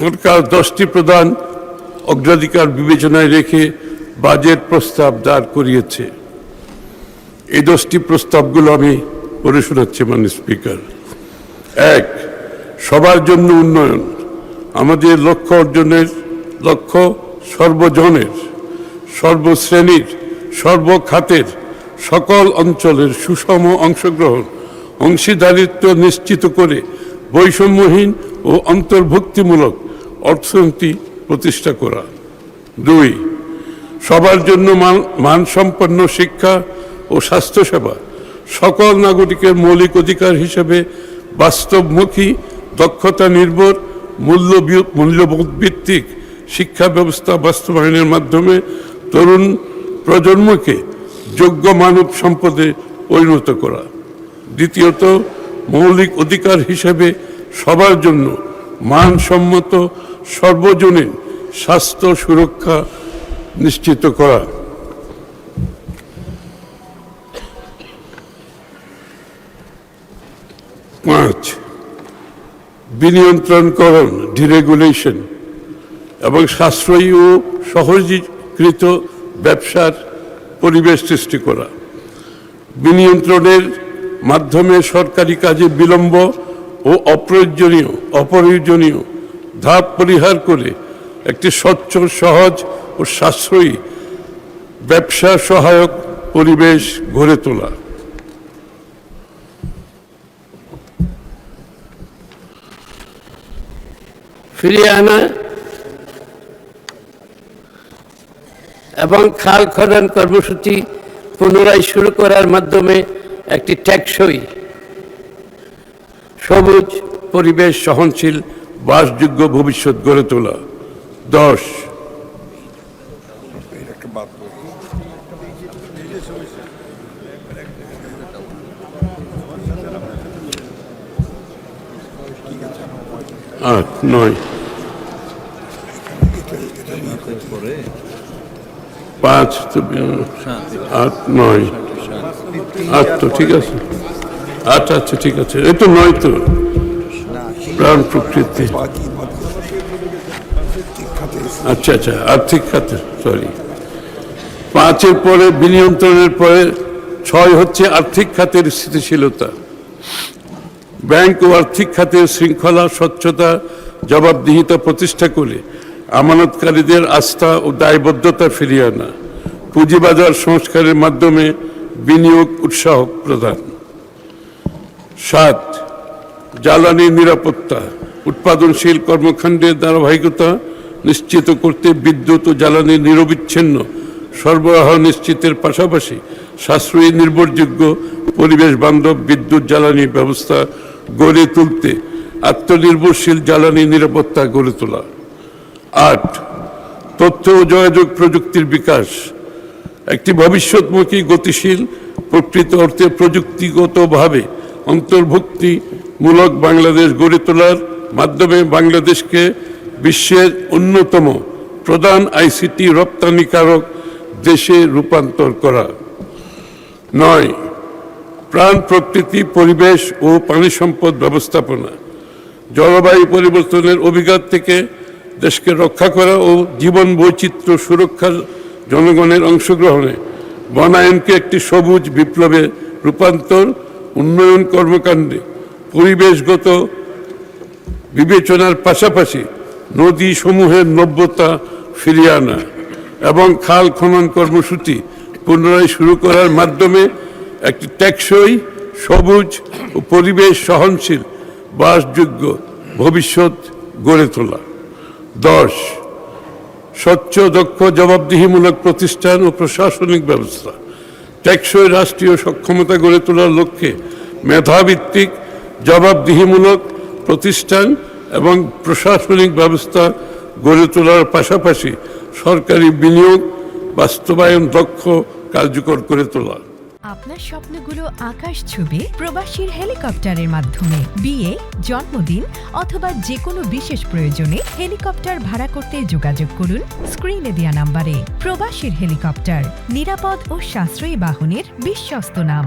সরকার 10টি প্রধান অগ্রাধিকার বিবেচনায় রেখে বাজেট প্রস্তাব দাঁড় করিয়েছে। এই 10টি প্রস্তাবগুলো আমি পড়ে শোনাচ্ছি মাননীয় স্পিকার। 1, সবার জন্য উন্নয়ন। আমাদের লক্ষ্য অর্জনের লক্ষ্য সর্বজনের, সর্বশ্রেণীর, সর্বখাতের, সকল অঞ্চলের সুষম অংশগ্রহণ, অংশীদারিত্ব নিশ্চিত করে বৈষম্যহীন ও অন্তর্ভুক্তিমূলক অর্থনীতি প্রতিষ্ঠা করা। 2, সবার জন্য মানসম্পন্ন শিক্ষা ও স্বাস্থ্যসেবা সকল নাগরিকের মৌলিক অধিকার হিসেবে বাস্তবমুখী, দক্ষতা নির্ভর, মূল্যবোধ ভিত্তিক শিক্ষা ব্যবস্থা বাস্তবায়নের মাধ্যমে তরুণ প্রজন্মকে যোগ্য মানব সম্পদে পরিণত করা। দ্বিতীয়ত, মৌলিক অধিকার হিসেবে সবার জন্য মানসম্মত সর্বজনীন স্বাস্থ্য সুরক্ষা নিশ্চিত করা। 5, বিনিয়ন্ত্রণকরণ, ডিরেগুলেশন এবং সাশ্রয়ী ও সহজীকৃত ব্যবসার পরিবেশ সৃষ্টি করা। বিনিয়ন্ত্রণের মাধ্যমে সরকারি কাজে বিলম্ব ও অপ্রয়োজনীয় ধাপ পরিহার করে একটি স্বচ্ছ, সহজ ও সাশ্রয়ী ব্যবসা সহায়ক পরিবেশ গড়ে তোলা। ফিরিয়ে আনা এবং খাল খনন কর্মসূচি পুনরায় শুরু করার মাধ্যমে একটি টেকসই, সবুজ, পরিবেশ সহনশীল, বাসযোগ্য ভবিষ্যৎ গড়ে তোলা। 10, আট, 9, 5, 8, 9, 8 তো ঠিক আছে, 8, আচ্ছা ঠিক আছে, এই তো 9 তো প্রাণ প্রকৃতি, আচ্ছা আচ্ছা আর্থিক খাতে, সরি। 5-এর পরে বিনিয়ন্ত্রণের পরে 6 হচ্ছে আর্থিক খাতের স্থিতিশীলতা। ব্যাংক ও আর্থিক খাতের শৃঙ্খলা, স্বচ্ছতা, জবাবদিহিতা প্রতিষ্ঠা করে আমানতকারীদের আস্থা ও দায়বদ্ধতা ফিরিয়ে আনা। পুঁজিবাজার সংস্কারের মাধ্যমে বিনিয়োগ উৎসাহ প্রদান। 7, জ্বালানি নিরাপত্তা, উৎপাদনশীল কর্মকাণ্ডের ধারাবাহিকতা নিশ্চিত করতে বিদ্যুৎ ও জ্বালানি নিরবিচ্ছিন্ন সরবরাহ নিশ্চিতের পাশাপাশি সাশ্রয়ী, নির্ভরযোগ্য, পরিবেশ বান্ধব বিদ্যুৎ জ্বালানি ব্যবস্থা গড়ে তুলতে আত্মনির্ভরশীল জ্বালানি নিরাপত্তা গড়ে তোলা। 8, তথ্য ও যোগাযোগ প্রযুক্তির বিকাশ, একটি ভবিষ্যৎমুখী, গতিশীল, প্রকৃত অর্থে প্রযুক্তিগতভাবে অন্তর্ভুক্তিমূলক বাংলাদেশ গড়ে তোলার মাধ্যমে বাংলাদেশকে বিশ্বের অন্যতম প্রধান আইসিটি রপ্তানিকারক দেশে রূপান্তর করা। 9, প্রাণ প্রকৃতি, পরিবেশ ও পানি সম্পদ ব্যবস্থাপনা, জলবায়ু পরিবর্তনের অভিঘাত থেকে দেশকে রক্ষা করা ও জীবন বৈচিত্র্য সুরক্ষার জনগণের অংশগ্রহণে বনায়নকে একটি সবুজ বিপ্লবে রূপান্তর, উন্নয়ন কর্মকাণ্ডে পরিবেশগত বিবেচনার পাশাপাশি নদী সমূহের নব্যতা ফিরিয়ে আনা এবং খাল খনন কর্মসূচি পুনরায় শুরু করার মাধ্যমে একটি টেকসই, সবুজ ও পরিবেশ সহনশীল, বাসযোগ্য ভবিষ্যৎ গড়ে তোলা। 10, স্বচ্ছ, দক্ষ, জবাবদিহিমূলক প্রতিষ্ঠান ও প্রশাসনিক ব্যবস্থা, টেকসই রাষ্ট্রীয় সক্ষমতা গড়ে তোলার লক্ষ্যে মেধাভিত্তিক, জবাবদিহিমূলক প্রতিষ্ঠান এবং প্রশাসনিক ব্যবস্থা গড়ে তোলার পাশাপাশি সরকারি বিনিয়োগ বাস্তবায়ন দক্ষ, কার্যকর করে তোলা। আপনার স্বপ্নগুলো আকাশ ছবি প্রবাসীর হেলিকপ্টারের মাধ্যমে বিয়ে, জন্মদিন অথবা যে কোনো বিশেষ প্রয়োজনে হেলিকপ্টার ভাড়া করতে যোগাযোগ করুন স্ক্রিনে দেয়া নাম্বারে। প্রবাসীর হেলিকপ্টার, নিরাপদ ও সাশ্রয়ী বাহনের বিশ্বস্ত নাম।